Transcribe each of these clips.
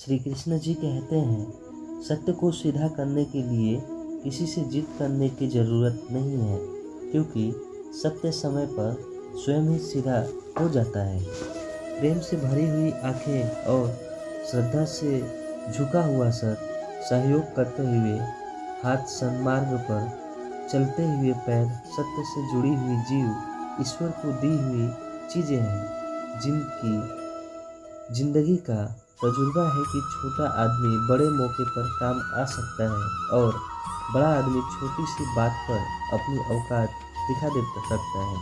श्री कृष्ण जी कहते हैं, सत्य को सीधा करने के लिए किसी से जिद करने की ज़रूरत नहीं है, क्योंकि सत्य समय पर स्वयं ही सीधा हो जाता है। प्रेम से भरी हुई आंखें और श्रद्धा से झुका हुआ सर, सहयोग करते हुए हाथ, सन्मार्ग पर चलते हुए पैर, सत्य से जुड़ी हुई जीव, ईश्वर को दी हुई चीज़ें हैं जिनकी जिंदगी का तजुर्बा है कि छोटा आदमी बड़े मौके पर काम आ सकता है और बड़ा आदमी छोटी सी बात पर अपनी औकात दिखा दे सकता है।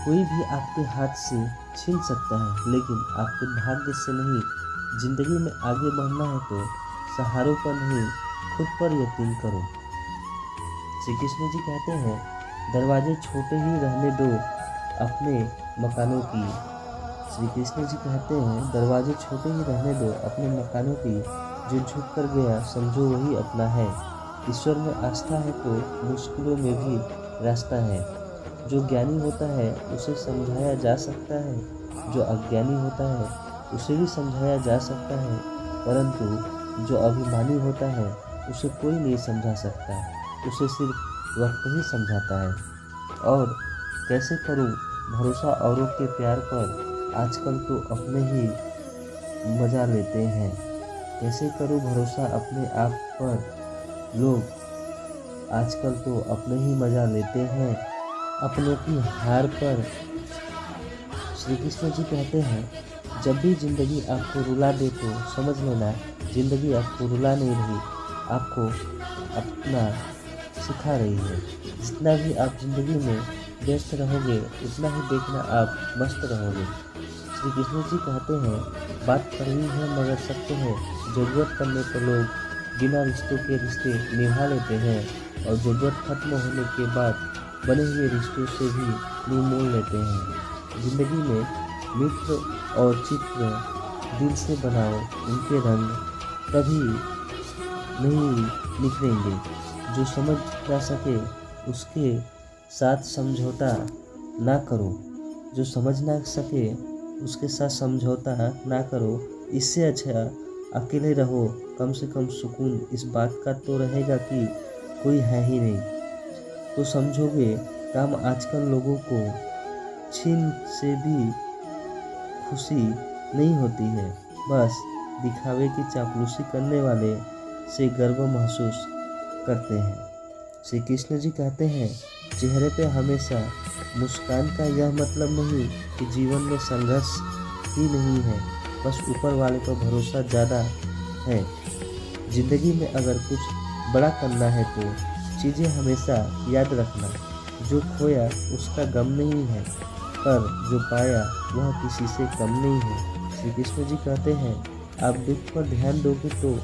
कोई भी आपके हाथ से छीन सकता है, लेकिन आपके भाग्य से नहीं। जिंदगी में आगे बढ़ना है तो सहारों पर नहीं, खुद पर यकीन करो। श्री कृष्ण जी कहते हैं, दरवाजे छोटे ही रहने दो अपने मकानों की। श्री कृष्ण जी कहते हैं, दरवाजे छोटे ही रहने दो अपने मकानों की। जो झुक कर गया समझो वही अपना है। ईश्वर में आस्था है तो मुश्किलों में भी रास्ता है। जो ज्ञानी होता है उसे समझाया जा सकता है, जो अज्ञानी होता है उसे भी समझाया जा सकता है, परंतु जो अभिमानी होता है उसे कोई नहीं समझा सकता, उसे सिर्फ वक्त ही समझाता है। और कैसे करूं भरोसा औरों के प्यार पर, आजकल तो अपने ही मजा लेते हैं। कैसे करूं भरोसा अपने आप पर, लोग आजकल तो अपने ही मजा लेते हैं अपनों की हार पर। श्री कृष्ण जी कहते हैं, जब भी जिंदगी आपको रुला दे तो समझ लेना जिंदगी आपको रुला नहीं रही, आपको अपना सिखा रही है। जितना भी आप जिंदगी में व्यस्त रहोगे उतना ही देखना आप मस्त रहोगे। श्री कृष्ण जी कहते हैं, बात कड़वी है मगर सत्य है। ज़रूरत पड़ने पर लोग बिना रिश्तों के रिश्ते निभा लेते हैं और ज़रूरत खत्म होने के बाद बने हुए रिश्तों से भी मुंह मोड़ लेते हैं। जिंदगी में मित्र और चित्र दिल से बनाओ, उनके रंग कभी नहीं निखरेंगे। जो समझ ना सके उसके साथ समझौता ना करो, जो समझ ना सके उसके साथ समझौता ना करो। इससे अच्छा अकेले रहो, कम से कम सुकून इस बात का तो रहेगा कि कोई है ही नहीं। तो समझोगे काम आजकल लोगों को छीन से भी खुशी नहीं होती है, बस दिखावे की चापलूसी करने वाले से गर्व महसूस करते हैं। श्री कृष्ण जी कहते हैं, चेहरे पे हमेशा मुस्कान का यह मतलब नहीं कि जीवन में संघर्ष ही नहीं है, बस ऊपर वाले पर भरोसा ज़्यादा है। जिंदगी में अगर कुछ बड़ा करना है तो चीज़ें हमेशा याद रखना, जो खोया उसका गम नहीं है, पर जो पाया वह किसी से कम नहीं है। श्री कृष्ण जी कहते हैं, आप दुख पर ध्यान दोगे तो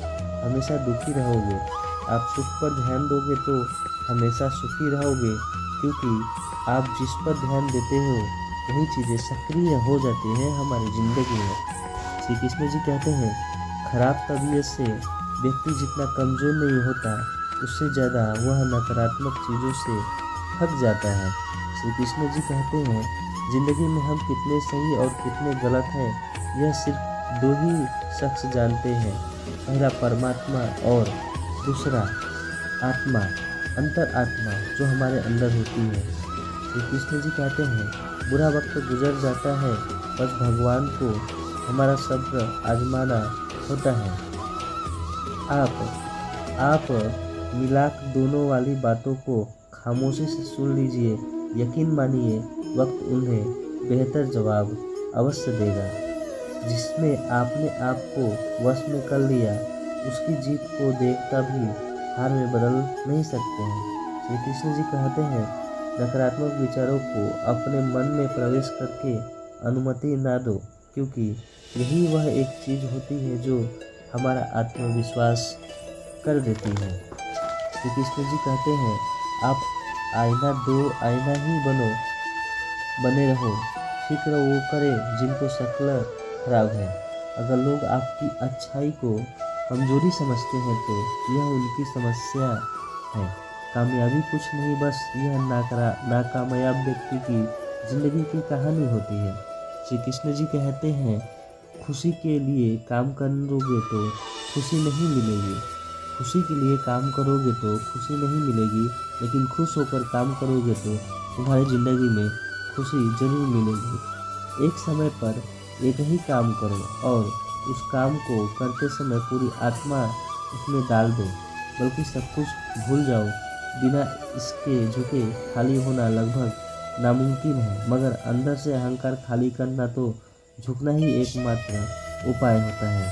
हमेशा दुखी रहोगे, आप सुख पर ध्यान दोगे तो हमेशा सुखी रहोगे, क्योंकि आप जिस पर ध्यान देते हो वही चीज़ें सक्रिय हो जाती हैं हमारी ज़िंदगी में। श्री कृष्ण जी कहते हैं, खराब तबीयत से व्यक्ति जितना कमज़ोर नहीं होता, उससे ज़्यादा वह नकारात्मक चीज़ों से थक जाता है। श्री कृष्ण जी कहते हैं, ज़िंदगी में हम कितने सही और कितने गलत हैं यह सिर्फ दो ही शख्स जानते हैं, पहला परमात्मा और दूसरा आत्मा, अंतर आत्मा जो हमारे अंदर होती है। श्री कृष्ण जी कहते हैं, बुरा वक्त गुजर जाता है, बस भगवान को हमारा सब्र आजमाना होता है। आप मिलाक दोनों वाली बातों को खामोशी से सुन लीजिए, यकीन मानिए वक्त उन्हें बेहतर जवाब अवश्य देगा। जिसमें आपने आप को वश में कर लिया, उसकी जीत को देखता भी हार में बदल नहीं सकते हैं। श्री कृष्ण जी कहते हैं, नकारात्मक विचारों को अपने मन में प्रवेश करके अनुमति ना दो, क्योंकि यही वह एक चीज़ होती है जो हमारा आत्मविश्वास कर देती है। श्री कृष्ण जी कहते हैं, आप आईना दो, आईना ही बने रहो, फिक्र वो करे जिनको शक्ल खराब है। अगर लोग आपकी अच्छाई को कमजोरी समझते हैं तो यह उनकी समस्या है। कामयाबी कुछ नहीं, बस यह नाकामयाब व्यक्ति की जिंदगी की कहानी होती है। श्री कृष्ण जी कहते हैं, खुशी के लिए काम करोगे तो खुशी नहीं मिलेगी। खुशी के लिए काम करोगे तो खुशी नहीं मिलेगी, लेकिन खुश होकर काम करोगे तो तुम्हारी ज़िंदगी में खुशी जरूर मिलेगी। एक समय पर एक ही काम करो और उस काम को करते समय पूरी आत्मा उसमें डाल दो, बल्कि सब कुछ भूल जाओ। बिना इसके झुके खाली होना लगभग नामुमकिन है, मगर अंदर से अहंकार खाली करना तो झुकना ही एकमात्र उपाय होता है।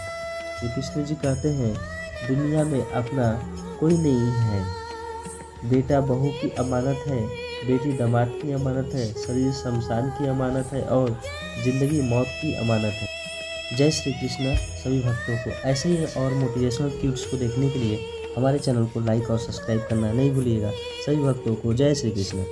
श्री कृष्ण जी कहते हैं, दुनिया में अपना कोई नहीं है। बेटा बहू की अमानत है, बेटी दामाद की अमानत है, शरीर शमशान की अमानत है और ज़िंदगी मौत की अमानत है। जय श्री कृष्ण। सभी भक्तों को ऐसे ही और मोटिवेशनल क्लिप्स को देखने के लिए हमारे चैनल को लाइक और सब्सक्राइब करना नहीं भूलिएगा। सभी भक्तों को जय श्री कृष्ण।